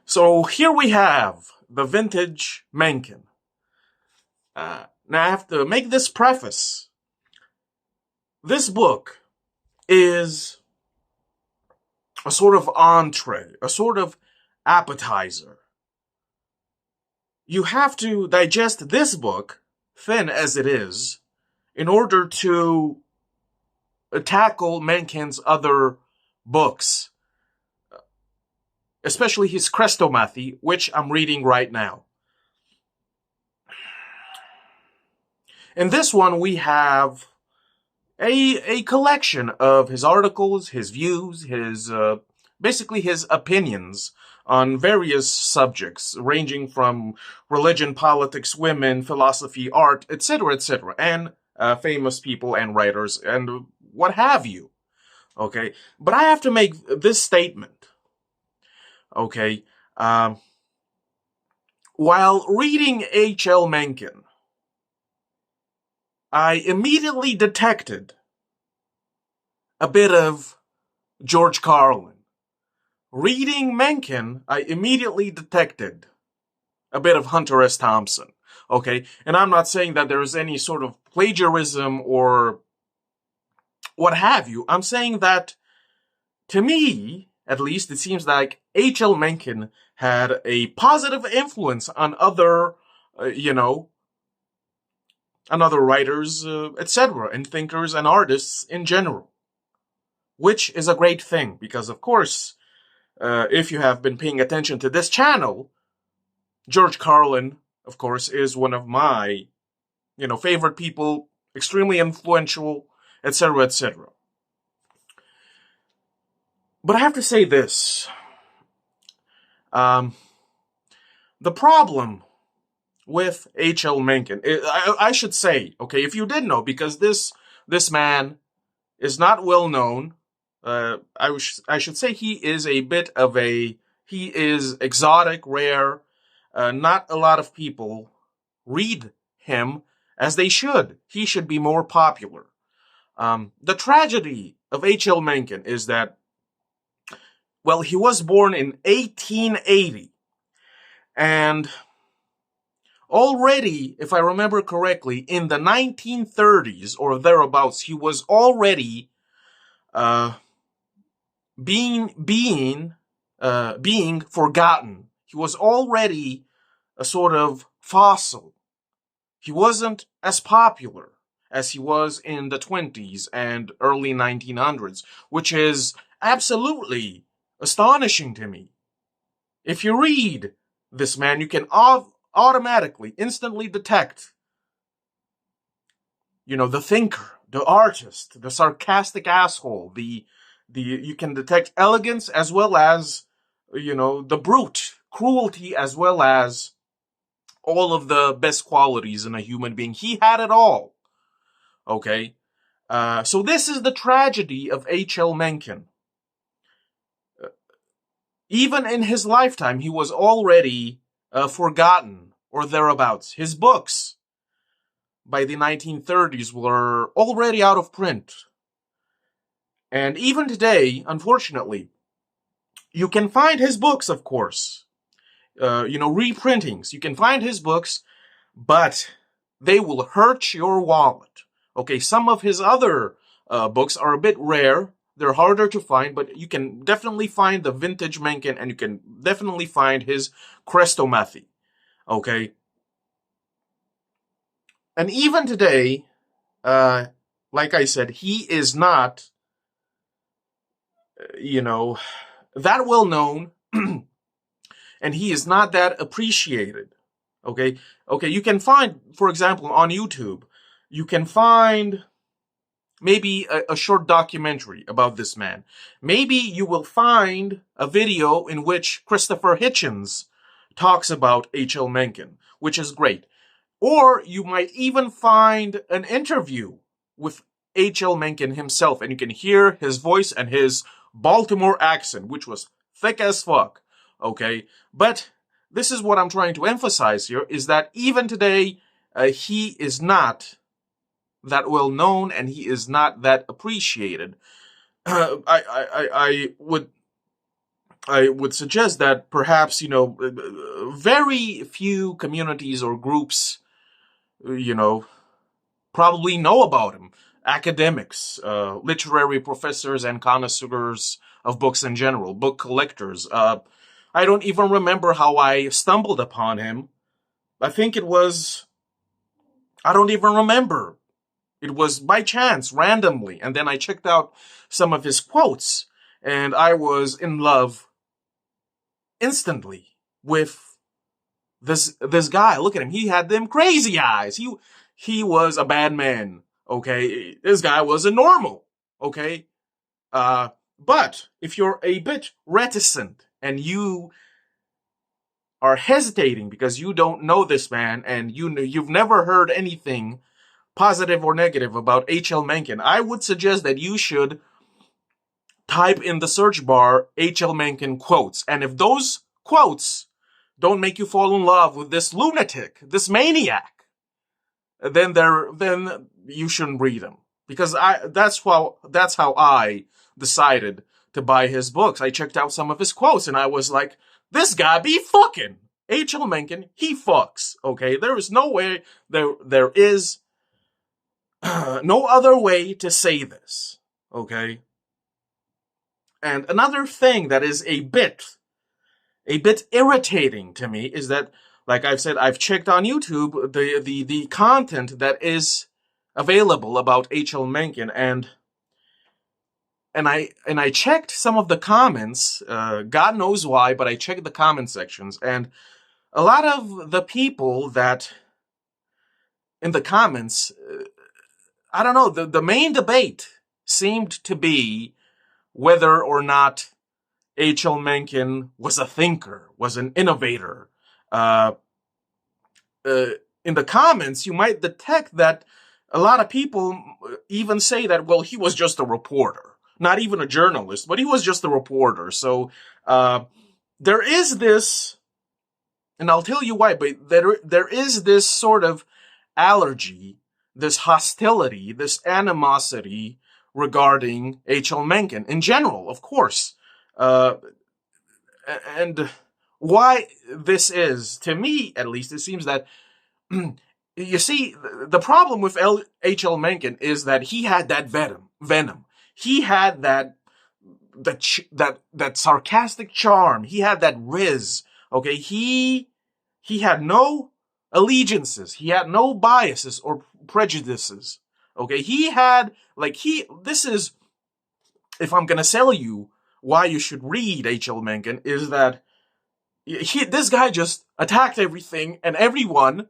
So here we have the Vintage Mencken. Now I have to make this preface. This book is a sort of entree, a sort of appetizer. You have to digest this book, thin as it is, in order to tackle Mencken's other books, especially his Chrestomathy, which I'm reading right now. In this one, we have a collection of his articles, his views, basically his opinions on various subjects, ranging from religion, politics, women, philosophy, art, etc., and famous people and writers, and what have you. Okay, but I have to make this statement. Okay, while reading hlmencken, I immediately detected a bit of George Carlin. Reading Mencken, I immediately detected a bit of Hunter S. Thompson. Okay, and I'm not saying that there is any sort of plagiarism or what have you. I'm saying that, to me, at least, it seems like H.L. Mencken had a positive influence on other, on other writers, etc., and thinkers and artists in general. Which is a great thing, because, of course, if you have been paying attention to this channel, George Carlin, of course, is one of my, favorite people, extremely influential, etc., etc. But I have to say this. The problem with H.L. Mencken, I should say, okay, if you didn't know, because this man is not well known. I should say he is a bit of he is exotic, rare. Not a lot of people read him as they should. He should be more popular. The tragedy of H.L. Mencken is that, well, he was born in 1880, and already, if I remember correctly, in the 1930s or thereabouts, he was already being forgotten. He was already a sort of fossil. He wasn't as popular as he was in the 20s and early 1900s, which is absolutely astonishing to me. If you read this man, you can automatically, instantly detect, the thinker, the artist, the sarcastic asshole, you can detect elegance as well as, the brute, cruelty as well as all of the best qualities in a human being. He had it all. Okay? So this is the tragedy of H.L. Mencken. Even in his lifetime, he was already forgotten or thereabouts. His books by the 1930s were already out of print. And even today, unfortunately, you can find his books, of course. Reprintings. You can find his books, but they will hurt your wallet. Okay, some of his other books are a bit rare. They're harder to find, but you can definitely find the Vintage Mencken, and you can definitely find his Chrestomathy. Okay? And even today, like I said, he is not, that well known, and he is not that appreciated. Okay, you can find, for example, on YouTube, you can find maybe a short documentary about this man. Maybe you will find a video in which Christopher Hitchens talks about H.L. Mencken, which is great. Or you might even find an interview with H.L. Mencken himself, and you can hear his voice and his Baltimore accent, which was thick as fuck. Okay, but this is what I'm trying to emphasize here, is that even today, he is not that well known, and he is not that appreciated. I I would suggest that perhaps, very few communities or groups, probably know about him. Academics, literary professors, and connoisseurs of books in general, book collectors. I don't even remember how I stumbled upon him. I think I don't even remember. It was by chance, randomly. And then I checked out some of his quotes, and I was in love instantly with this guy. Look at him. He had them crazy eyes. He was a bad man. Okay. This guy wasn't normal. Okay. But if you're a bit reticent and you are hesitating because you don't know this man and you've never heard anything positive or negative about hlmencken, I would suggest that you should type in the search bar hlmencken quotes. And if those quotes don't make you fall in love with this lunatic, this maniac, then you shouldn't read them. Because that's how I decided to buy his books. I checked out some of his quotes and I was like, this guy be fucking. hlmencken, he fucks. Okay, there is no way, there is no other way to say this. Okay. And another thing that is a bit irritating to me is that, like I've said, I've checked on YouTube the content that is available about hlmencken, and I checked some of the comments. God knows why, but I checked the comment sections, and a lot of the people that in the comments, I don't know, the main debate seemed to be whether or not hlmencken was a thinker, was an innovator. In the comments, you might detect that a lot of people even say that, well, he was just a reporter, not even a journalist, but he was just a reporter. So there is this, and I'll tell you why, but there is this sort of allergy, this hostility, this animosity regarding hlmencken in general, of course. And why this is, to me at least, it seems that, you see, the problem with hlmencken is that he had that venom. He had that sarcastic charm. He had that riz. Okay, he had no allegiances. He had no biases or prejudices. Okay, this is, if I'm gonna sell you why you should read hlmencken, is that this guy just attacked everything and everyone.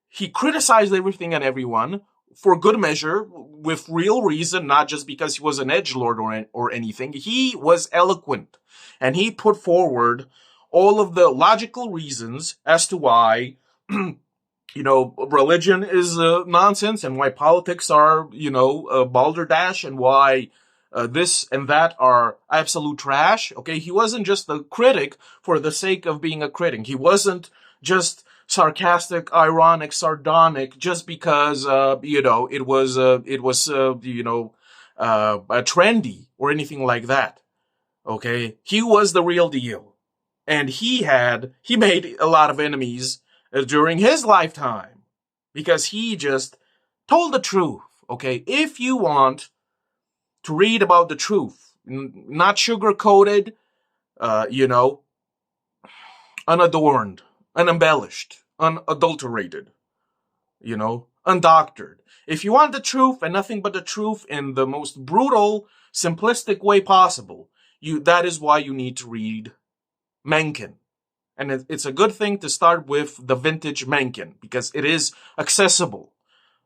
He criticized everything and everyone for good measure, with real reason, not just because he was an edgelord or anything. He was eloquent, and he put forward all of the logical reasons as to why, religion is nonsense, and why politics are, balderdash, and why this and that are absolute trash. Okay, he wasn't just a critic for the sake of being a critic. He wasn't just sarcastic, ironic, sardonic, just because it was trendy or anything like that. Okay, he was the real deal, and he made a lot of enemies during his lifetime because he just told the truth. Okay, if you want to read about the truth, not sugar-coated, unadorned, unembellished, unadulterated, undoctored. If you want the truth and nothing but the truth in the most brutal, simplistic way possible, that is why you need to read Mencken. And it's a good thing to start with the Vintage Mencken because it is accessible.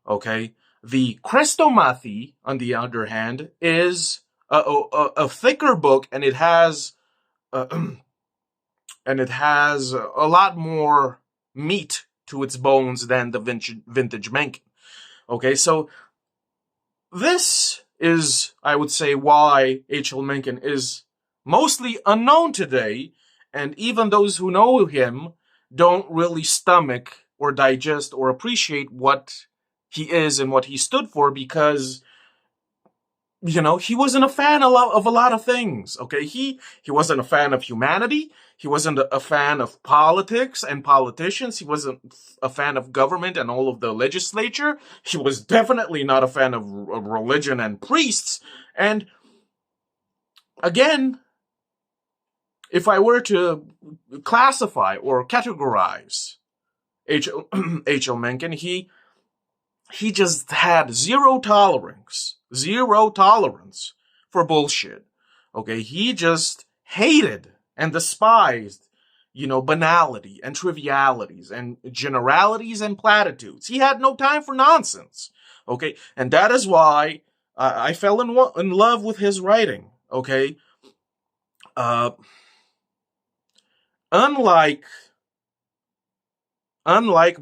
Okay? The Chrestomathi, on the other hand, is a thicker book, and it has a lot more meat to its bones than the Vintage Mencken. Okay, so this is, I would say, why hlmencken is mostly unknown today, and even those who know him don't really stomach or digest or appreciate what he is and what he stood for, because he wasn't a fan of a lot of things. Okay, he wasn't a fan of humanity. He wasn't a fan of politics and politicians. He wasn't a fan of government and all of the legislature. He was definitely not a fan of religion and priests. And again, if I were to classify or categorize H.L. Mencken, he just had zero tolerance for bullshit. Okay, he just hated and despised, banality and trivialities and generalities and platitudes. He had no time for nonsense. Okay, and that is why I fell in love with his writing. Okay, unlike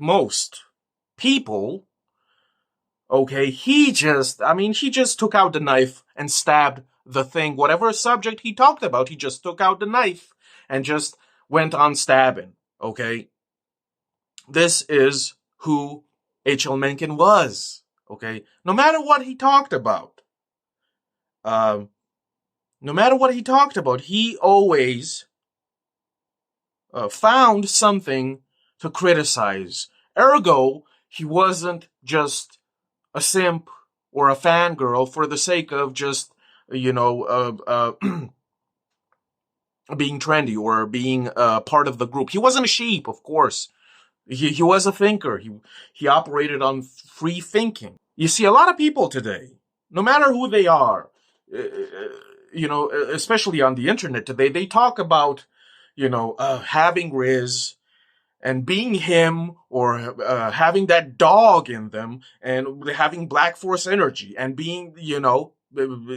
most people, okay, he just took out the knife and stabbed the thing. Whatever subject he talked about, he just took out the knife and just went on stabbing, okay? This is who H.L. Mencken was, okay? No matter what he talked about, he always found something to criticize. Ergo, he wasn't just a simp or a fangirl for the sake of just, being trendy or being part of the group. He wasn't a sheep, of course. He was a thinker. He operated on free thinking. You see, a lot of people today, no matter who they are, especially on the internet today, they talk about, having riz and being him, or having that dog in them, and having Black Force energy, and being,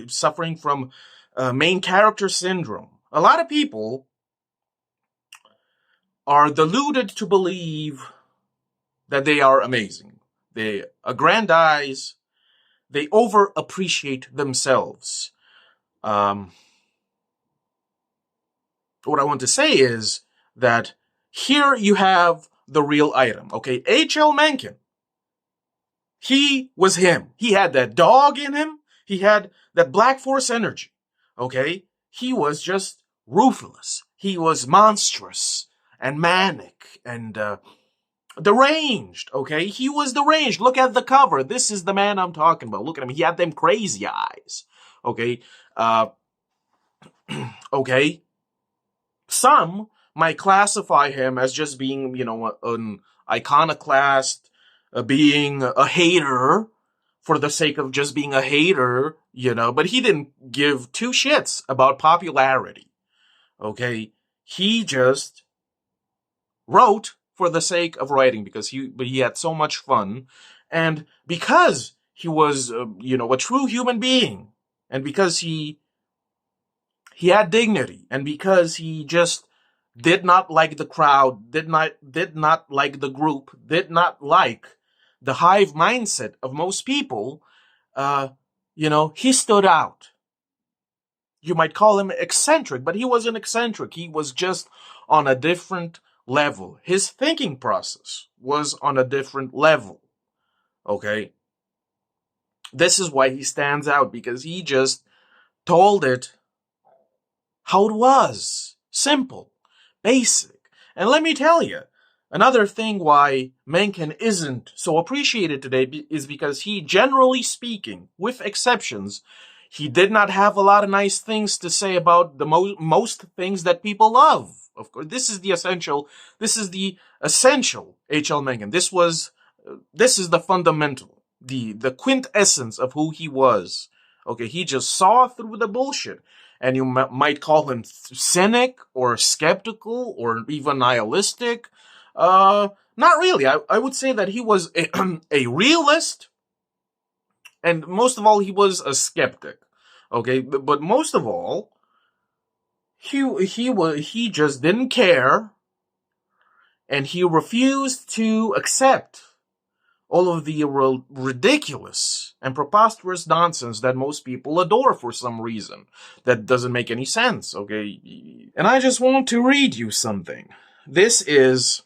suffering from main character syndrome. A lot of people are deluded to believe that they are amazing. They aggrandize, they over-appreciate themselves. What I want to say is that here you have the real item, okay? H.L. Mencken, he was him. He had that dog in him. He had that Black Force energy, okay? He was just ruthless. He was monstrous and manic and deranged, okay? He was deranged. Look at the cover. This is the man I'm talking about. Look at him. He had them crazy eyes, okay? Okay? Some might classify him as just being, an iconoclast, being a hater for the sake of just being a hater, but he didn't give two shits about popularity, okay? He just wrote for the sake of writing because he had so much fun, and because he was, a true human being, and because he had dignity, and because he just did not like the crowd, did not like the group, did not like the hive mindset of most people, he stood out. You might call him eccentric, but he wasn't eccentric. He was just on a different level. His thinking process was on a different level. Okay? This is why he stands out, because he just told it how it was. Simple. Basic. And let me tell you, another thing why Mencken isn't so appreciated today is because he, generally speaking, with exceptions, he did not have a lot of nice things to say about the most things that people love. Of course, this is the essential H.L. Mencken. This is the fundamental, the quintessence of who he was. Okay, he just saw through the bullshit. And you might call him cynic or skeptical or even nihilistic. Not really. I would say that he was a realist, and most of all, he was a skeptic. Okay, but most of all, he just didn't care, and he refused to accept all of the ridiculous and preposterous nonsense that most people adore for some reason. That doesn't make any sense, okay? And I just want to read you something. This is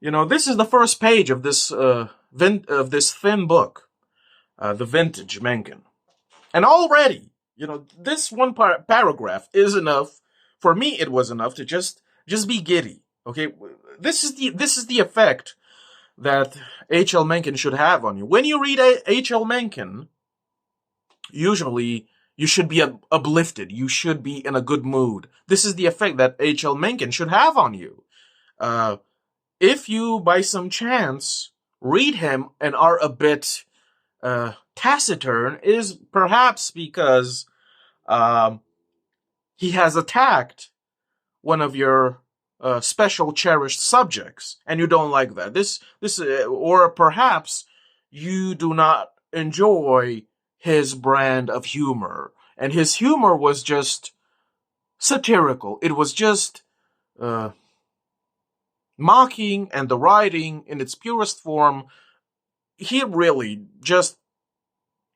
the first page of this thin book, the Vintage Mencken. And already, this one paragraph is enough. For me, it was enough to just be giddy. Okay, this is the effect that H.L. Mencken should have on you. When you read H.L. Mencken, usually you should be uplifted. You should be in a good mood. This is the effect that H.L. Mencken should have on you. If you, by some chance, read him and are a bit taciturn, is perhaps because he has attacked one of your special cherished subjects, and you don't like that. Or perhaps you do not enjoy his brand of humor, and his humor was just satirical. It was just mocking, and the writing in its purest form, he really just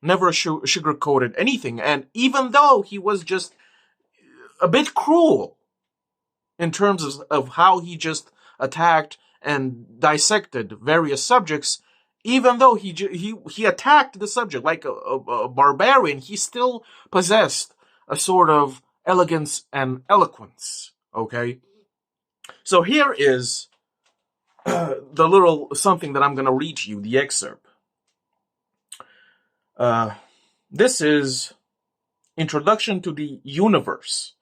never sugarcoated anything. And even though he was just a bit cruel in terms of how he just attacked and dissected various subjects, even though he attacked the subject like a barbarian, he still possessed a sort of elegance and eloquence. Okay, so here is the little something that I'm going to read to you, the excerpt. This is Introduction to the Universe.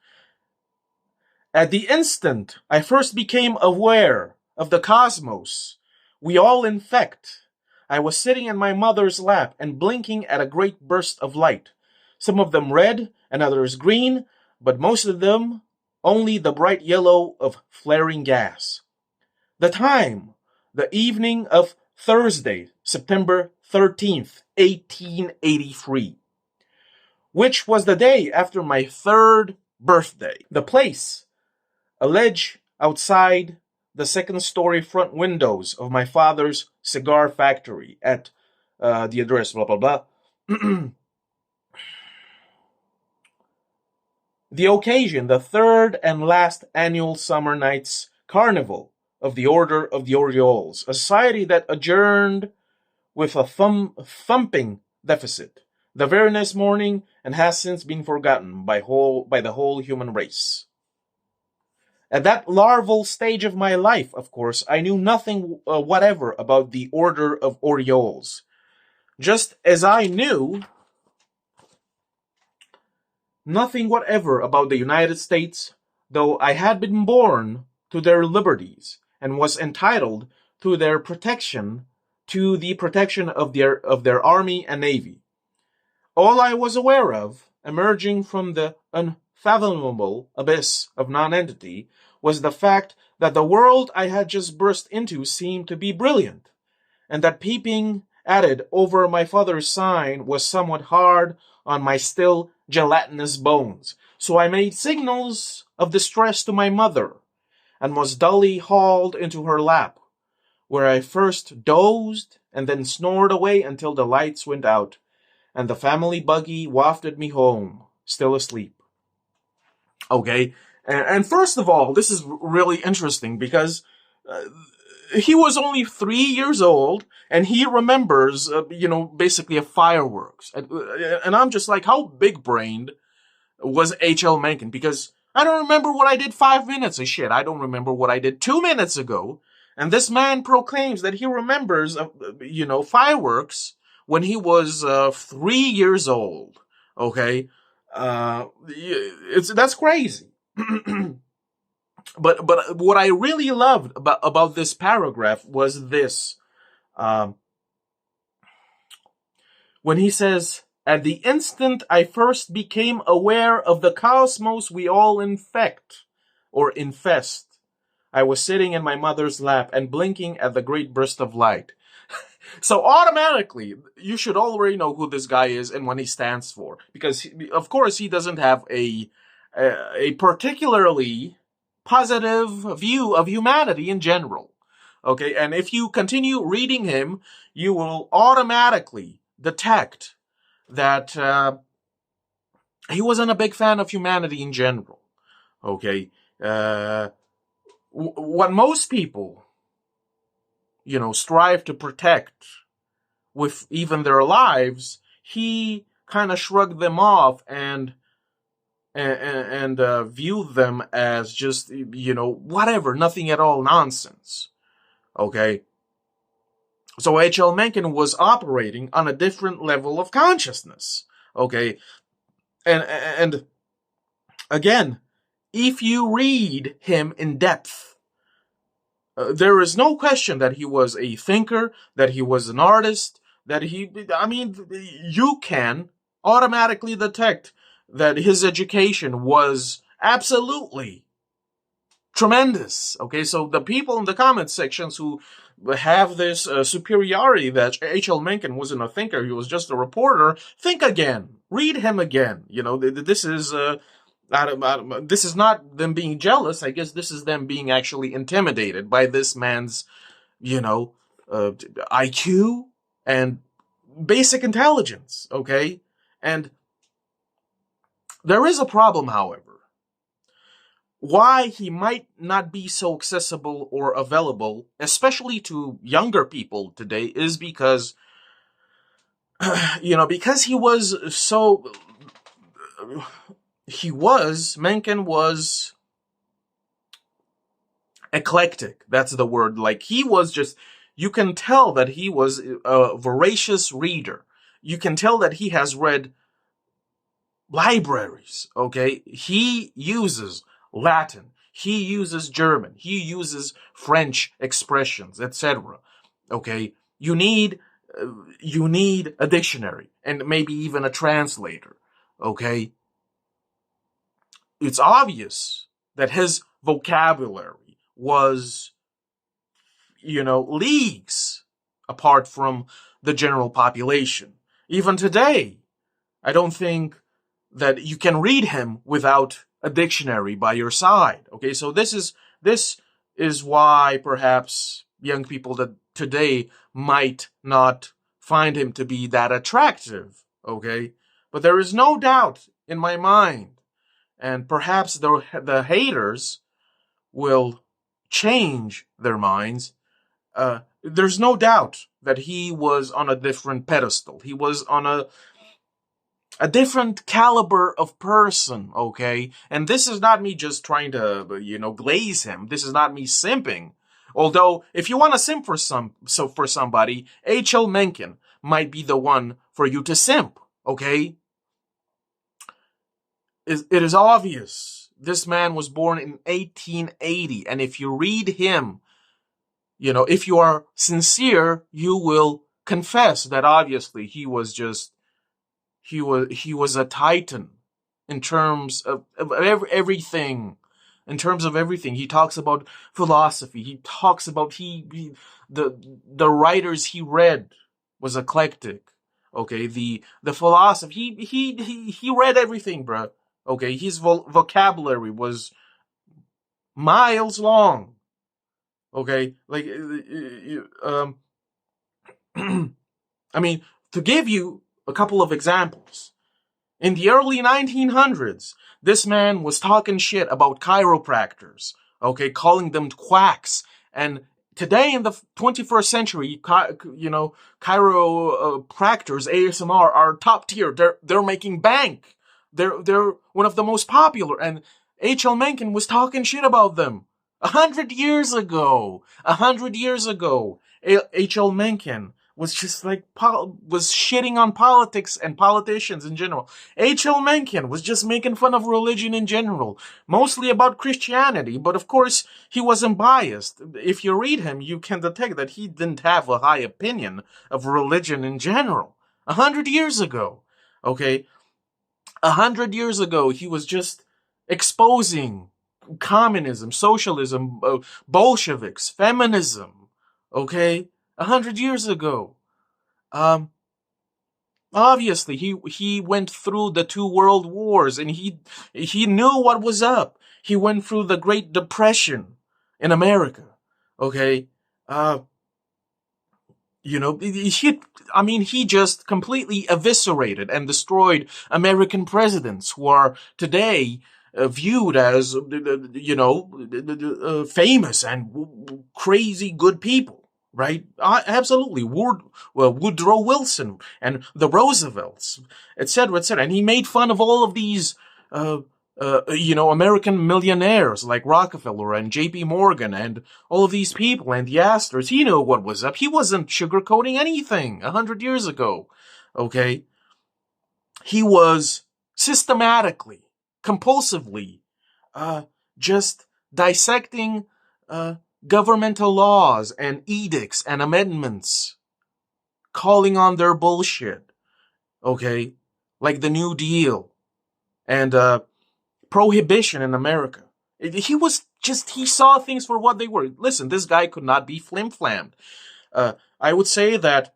At the instant I first became aware of the cosmos we all infect, I was sitting in my mother's lap and blinking at a great burst of light, some of them red and others green, but most of them only the bright yellow of flaring gas. The time, the evening of Thursday, September 13th, 1883, which was the day after my 3rd birthday. The place, a ledge outside the second-story front windows of my father's cigar factory at the address, blah, blah, blah. The occasion, the 3rd and last annual Summer Nights Carnival of the Order of the Orioles, a society that adjourned with a thumping deficit the very next morning and has since been forgotten by the whole human race. At that larval stage of my life, of course, I knew nothing whatever about the Order of Orioles, just as I knew nothing whatever about the United States, though I had been born to their liberties and was entitled to their protection, to the protection of their army and navy. All I was aware of, emerging from the unfathomable abyss of nonentity, was the fact that the world I had just burst into seemed to be brilliant, and that peeping at it over my father's sign was somewhat hard on my still gelatinous bones. So I made signals of distress to my mother, and was dully hauled into her lap, where I first dozed and then snored away until the lights went out, and the family buggy wafted me home, still asleep. Okay, and first of all, this is really interesting because he was only 3 years old, and he remembers, basically a fireworks. And I'm just like, how big-brained was H.L. Mencken? Because I don't remember what I did 5 minutes of shit. I don't remember what I did 2 minutes ago. And this man proclaims that he remembers, fireworks when he was 3 years old. Okay, that's crazy. But what I really loved about this paragraph was this. When he says, at the instant I first became aware of the cosmos we all infect or infest, I was sitting in my mother's lap and blinking at the great burst of light. So automatically, you should already know who this guy is and what he stands for. Because, of course, he doesn't have a particularly positive view of humanity in general. Okay, and if you continue reading him, you will automatically detect that he wasn't a big fan of humanity in general. Okay, what most people, strive to protect with even their lives, he kind of shrugged them off and viewed them as just, whatever, nothing at all nonsense. Okay? So hlmencken was operating on a different level of consciousness. Okay? And again, if you read him in depth, there is no question that he was a thinker, that he was an artist, you can automatically detect that his education was absolutely tremendous. Okay, so the people in the comment sections who have this superiority that hlmencken wasn't a thinker, he was just a reporter, think again, read him again. This is this is not them being jealous. I guess this is them being actually intimidated by this man's, IQ and basic intelligence. Okay, and there is a problem, however. Why he might not be so accessible or available, especially to younger people today, is because, because Mencken was eclectic. That's the word. Like, he was just, you can tell that he was a voracious reader. You can tell that he has read libraries. Okay, he uses Latin, he uses German, he uses French expressions, etc. Okay, you need a dictionary and maybe even a translator. Okay, it's obvious that his vocabulary was, leagues apart from the general population. Even today, I don't think that you can read him without a dictionary by your side. Okay, so this is why perhaps young people that today might not find him to be that attractive. Okay, but there is no doubt in my mind, and perhaps the haters will change their minds. There's no doubt that he was on a different pedestal. He was on a different caliber of person, okay? And this is not me just trying to, glaze him. This is not me simping. Although, if you want to simp for somebody, hlmencken might be the one for you to simp, okay? It is obvious. This man was born in 1880, and if you read him, if you are sincere, you will confess that obviously he was a titan in terms of everything. In terms of everything, he talks about philosophy. He talks about the writers he read was eclectic. Okay, the philosophy he read everything, bro. Okay, his vocabulary was miles long. Okay, like I mean, to give you a couple of examples. In the early 1900s, this man was talking shit about chiropractors, okay, calling them quacks. And today in the 21st century, chiropractors, ASMR, are top tier. They're making bank. They're one of the most popular. And hlmencken was talking shit about them 100 years ago. 100 years ago, hlmencken was just was shitting on politics and politicians in general. hlmencken was just making fun of religion in general, mostly about Christianity, but of course he wasn't biased. If you read him, you can detect that he didn't have a high opinion of religion in general. 100 years ago, okay? 100 years ago, he was just exposing communism, socialism, Bolsheviks, feminism, okay? 100 years ago. Obviously, he went through the 2 world wars, and he knew what was up. He went through the Great Depression in America. Okay, he just completely eviscerated and destroyed American presidents who are today viewed as famous and crazy good people. right? Absolutely. Woodrow Wilson and the Roosevelts, etc., etc. And he made fun of all of these, American millionaires like Rockefeller and J.P. Morgan and all of these people and the Astors. He knew what was up. He wasn't sugarcoating anything 100 years ago. Okay? He was systematically, compulsively, just dissecting governmental laws and edicts and amendments, calling on their bullshit, okay? Like the New Deal and prohibition in America. He saw things for what they were. Listen, this guy could not be flim-flammed. I would say that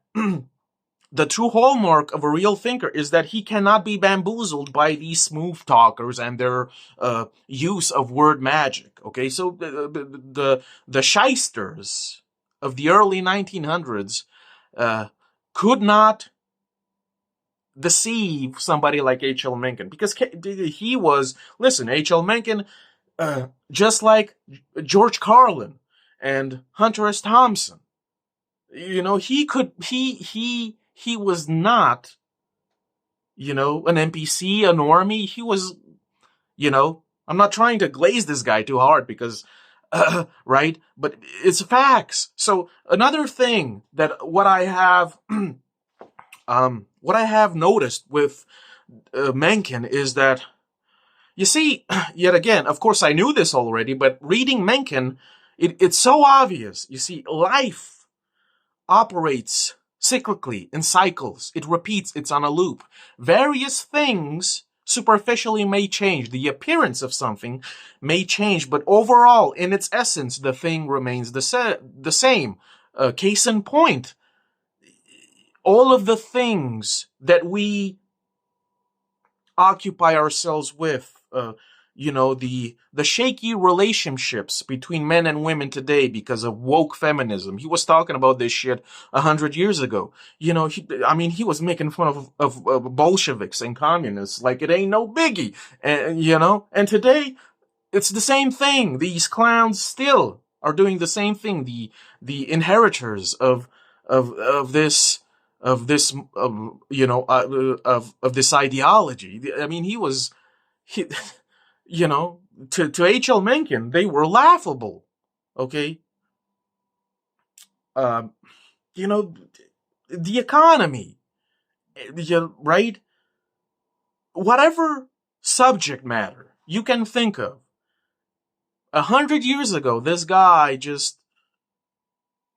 the true hallmark of a real thinker is that he cannot be bamboozled by these smooth talkers and their use of word magic. Okay, so the shysters of the early 1900s could not deceive somebody like H.L. Mencken, because he was, listen, H.L. Mencken, just like George Carlin and Hunter S. Thompson, he was not, an NPC, a normie. He was, I'm not trying to glaze this guy too hard because, right? But it's facts. So another thing that what I have noticed with Mencken is that, you see, yet again, of course I knew this already, but reading Mencken, it's so obvious. You see, life operates cyclically, in cycles. It repeats, it's on a loop. Various things superficially may change. The appearance of something may change, but overall, in its essence, the thing remains the same. Case in point, all of the things that we occupy ourselves with, the shaky relationships between men and women today because of woke feminism. He was talking about this shit 100 years ago. He was making fun of Bolsheviks and communists like it ain't no biggie. And today it's the same thing. These clowns still are doing the same thing. The inheritors of this ideology. I mean, to H.L. Mencken, they were laughable. Okay. The economy, right? Whatever subject matter you can think of. 100 years ago, this guy just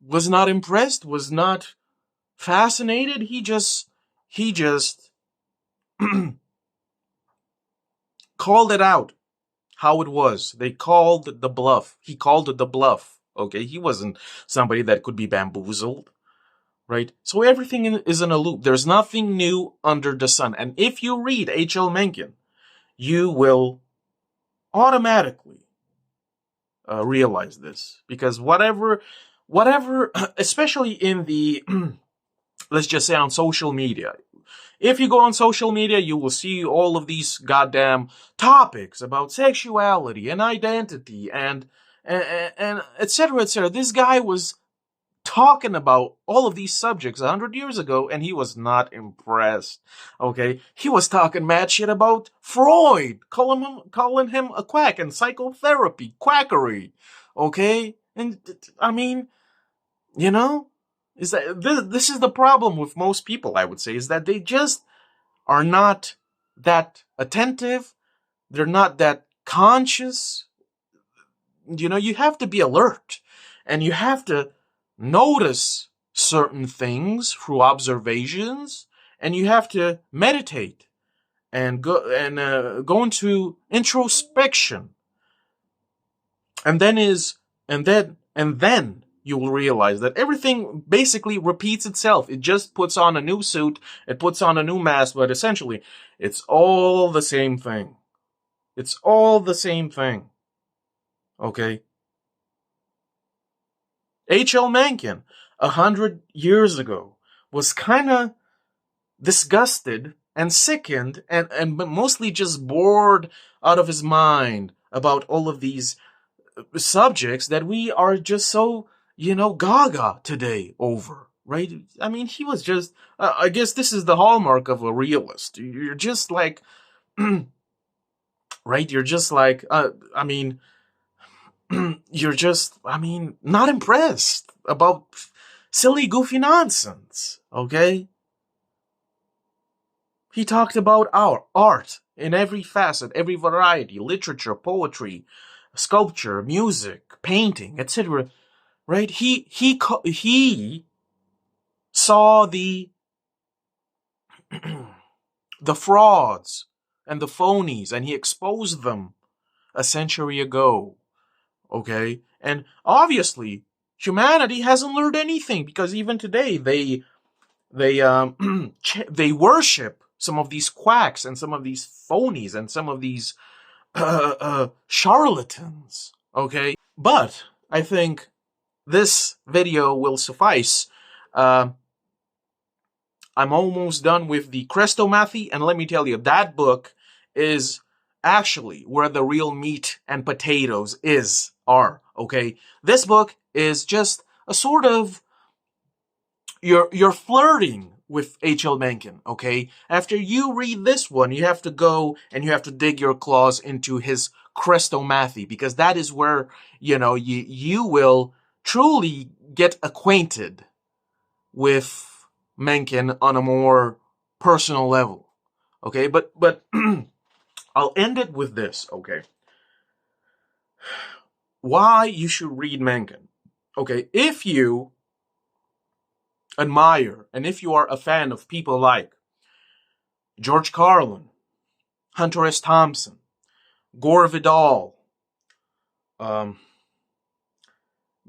was not impressed, was not fascinated. He just called it out how it was. They called the bluff. He called it the bluff. Okay, he wasn't somebody that could be bamboozled, right? So everything is in a loop. There's nothing new under the sun. And if you read H.L. Mencken, you will automatically realize this, because whatever, especially in the, let's just say on social media. If you go on social media, you will see all of these goddamn topics about sexuality and identity and et cetera, et cetera. This guy was talking about all of these subjects 100 years ago, and he was not impressed. Okay, he was talking mad shit about Freud, calling him a quack, and psychotherapy, quackery. Okay, and I mean, is that this is the problem with most people, I would say, is that they just are not that attentive. They're not that conscious. You have to be alert, and you have to notice certain things through observations, and you have to meditate and go into introspection, and then you will realize that everything basically repeats itself. It just puts on a new suit, it puts on a new mask, but essentially, it's all the same thing. It's all the same thing. Okay? H.L. Mencken, 100 years ago, was kind of disgusted and sickened and mostly just bored out of his mind about all of these subjects that we are just so gaga today over, right? I mean, he was just, I guess this is the hallmark of a realist. You're just like, right? You're just like, I mean, you're just, I mean, not impressed about silly, goofy nonsense, okay? He talked about our art in every facet, every variety, literature, poetry, sculpture, music, painting, etc. Right? He saw the the frauds and the phonies, and he exposed them a century ago. Okay? And obviously, humanity hasn't learned anything, because even today they they worship some of these quacks and some of these phonies and some of these charlatans. Okay? But I think this video will suffice. I'm almost done with the Crestomathy, and let me tell you, that book is actually where the real meat and potatoes are, okay? This book is just a sort of, you're flirting with hlmencken, okay? After you read this one, you have to go and you have to dig your claws into his Crestomathy, because that is where, you will truly get acquainted with Mencken on a more personal level. Okay, but I'll end it with this, okay? Why you should read Mencken. Okay, if you admire and if you are a fan of people like George Carlin, Hunter S. Thompson, Gore Vidal,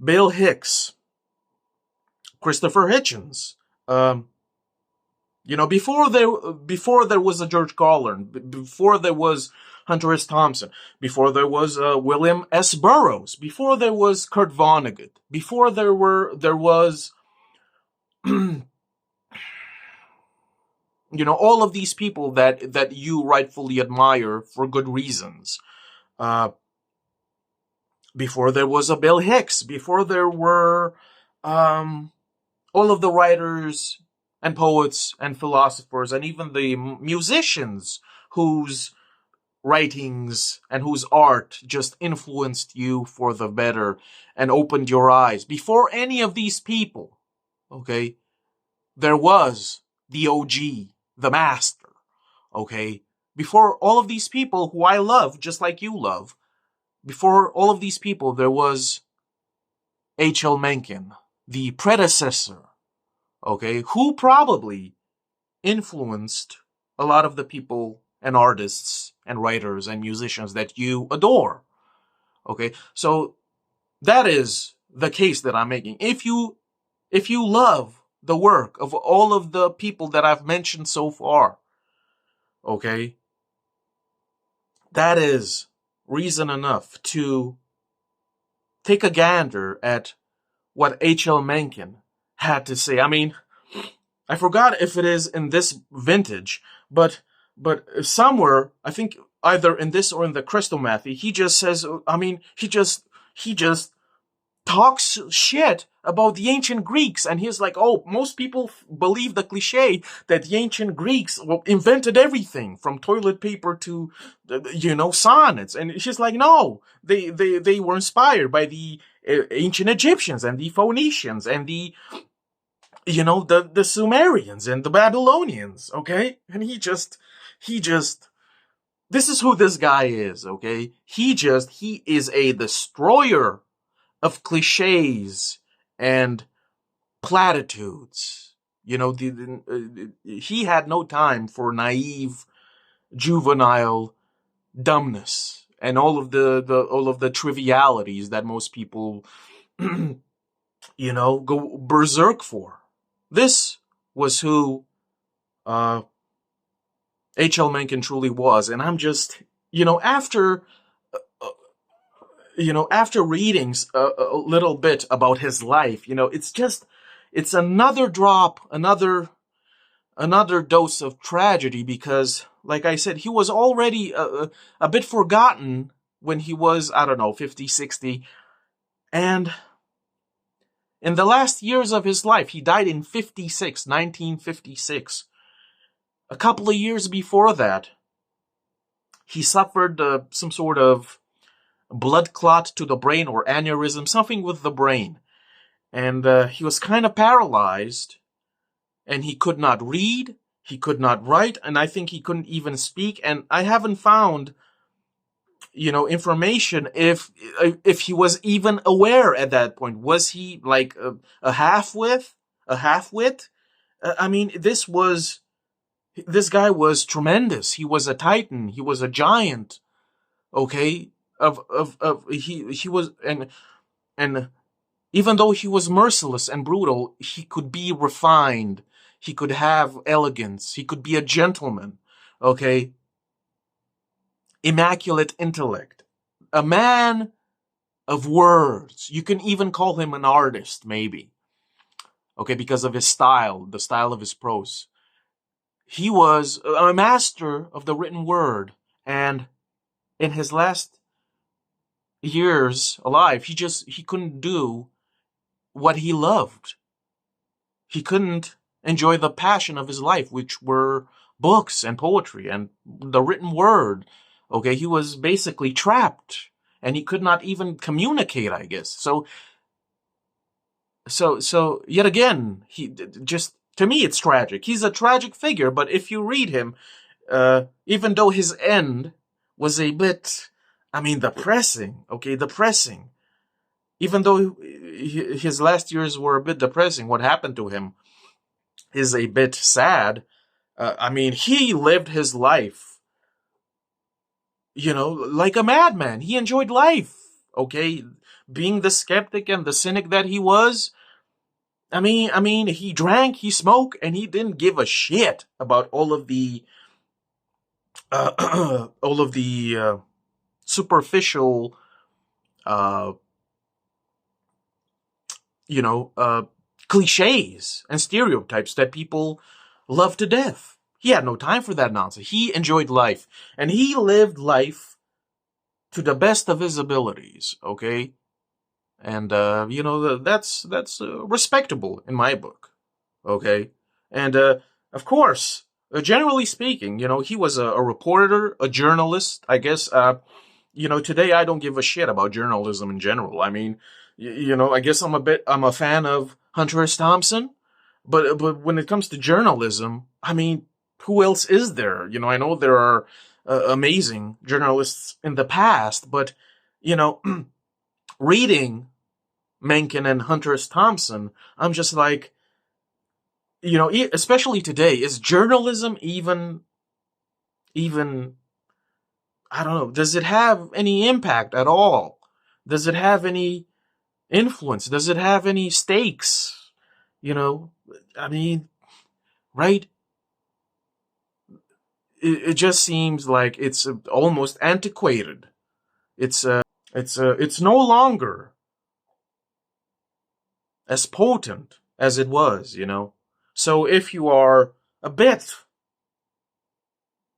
Bill Hicks, Christopher Hitchens, before there was a George Carlin, before there was Hunter S. Thompson, before there was William S. Burroughs, before there was Kurt Vonnegut, before there was all of these people that you rightfully admire for good reasons. Before there was a Bill Hicks, before there were all of the writers and poets and philosophers and even the musicians whose writings and whose art just influenced you for the better and opened your eyes. Before any of these people, okay, there was the OG, the master, okay? Before all of these people who I love, just like you love, before all of these people, there was hlmencken, the predecessor, okay, who probably influenced a lot of the people and artists and writers and musicians that you adore. Okay, so that is the case that I'm making. If you love the work of all of the people that I've mentioned so far, okay, that is reason enough to take a gander at what hlmencken had to say. I mean, I forgot if it is in this vintage, but somewhere, I think either in this or in the Crestomathy, he just says, I mean, he just talks shit about the ancient Greeks, and he's like, oh, most people believe the cliche that the ancient Greeks invented everything from toilet paper to, sonnets, and she's like, no, they were inspired by the ancient Egyptians and the Phoenicians and the the Sumerians and the Babylonians, okay? And he just, this is who this guy is, okay? He is a destroyer of cliches and platitudes. He had no time for naive, juvenile dumbness and all of the trivialities that most people, go berserk for. This was who hlmencken truly was, and I'm just, after reading a little bit about his life, it's another drop, another dose of tragedy, because, like I said, he was already a bit forgotten when he was, I don't know, 50, 60, and in the last years of his life, he died in 1956. A couple of years before that, he suffered some sort of blood clot to the brain or aneurysm, something with the brain. And he was kind of paralyzed, and he could not read, he could not write, and I think he couldn't even speak. And I haven't found, information if he was even aware at that point. Was he like a half-wit? I mean, this guy was tremendous. He was a titan. He was a giant. Okay, he was, and even though he was merciless and brutal, he could be refined. He could have elegance. He could be a gentleman. Okay, immaculate intellect, a man of words. You can even call him an artist, maybe. Okay, because of his style, the style of his prose. He was a master of the written word, and in his last years alive, he couldn't do what he loved. He couldn't enjoy the passion of his life, which were books and poetry and the written word. Okay, he was basically trapped, and he could not even communicate, I guess. So yet again, to me, it's tragic. He's a tragic figure, but if you read him, even though his end was a bit, depressing, even though his last years were a bit depressing, what happened to him is a bit sad. He lived his life, like a madman. He enjoyed life, okay? Being the skeptic and the cynic that he was, he drank, he smoked, and he didn't give a shit about all of the superficial, cliches and stereotypes that people love to death. He had no time for that nonsense. He enjoyed life, and he lived life to the best of his abilities, okay? And, that's respectable in my book, okay? And, of course, generally speaking, he was a reporter, a journalist, I guess. Today I don't give a shit about journalism in general. I guess I'm a fan of Hunter S. Thompson, but when it comes to journalism, who else is there? I know there are amazing journalists in the past, but, reading Mencken and Hunter S. Thompson, I'm just like, especially today, is journalism even, I don't know, does it have any impact at all? Does it have any influence? Does it have any stakes? Right? It just seems like it's almost antiquated. It's no longer as potent as it was, So if you are a bit,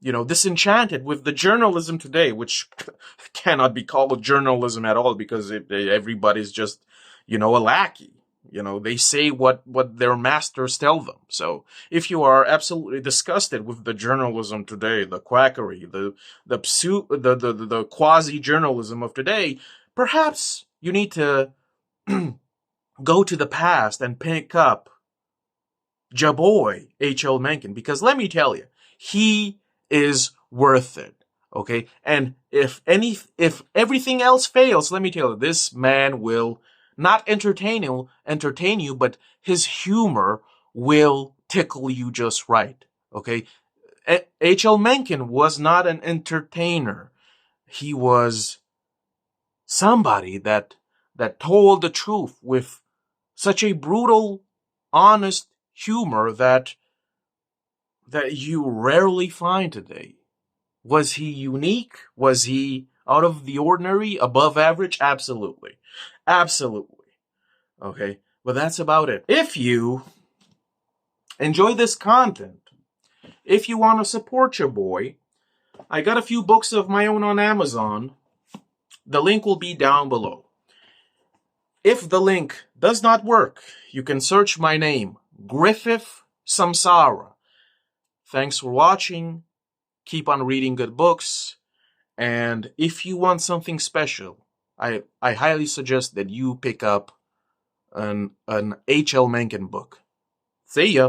disenchanted with the journalism today, which cannot be called journalism at all because everybody's just, a lackey. They say what their masters tell them. So if you are absolutely disgusted with the journalism today, the quackery, the quasi-journalism of today, perhaps you need to go to the past and pick up Jaboy hlmencken, because let me tell you, he is worth it. Okay, and if everything else fails, let me tell you, this man will not entertain you, but his humor will tickle you just right. Okay, hlmencken was not an entertainer. He was somebody that told the truth with such a brutal, honest humor that you rarely find today. Was he unique? Was he out of the ordinary, above average? Absolutely. Okay, but that's about it. If you enjoy this content, if you want to support your boy, I got a few books of my own on Amazon. The link will be down below. If the link does not work, you can search my name, Griffith Samsara. Thanks for watching. Keep on reading good books. And if you want something special, I highly suggest that you pick up an hlmencken book. See ya.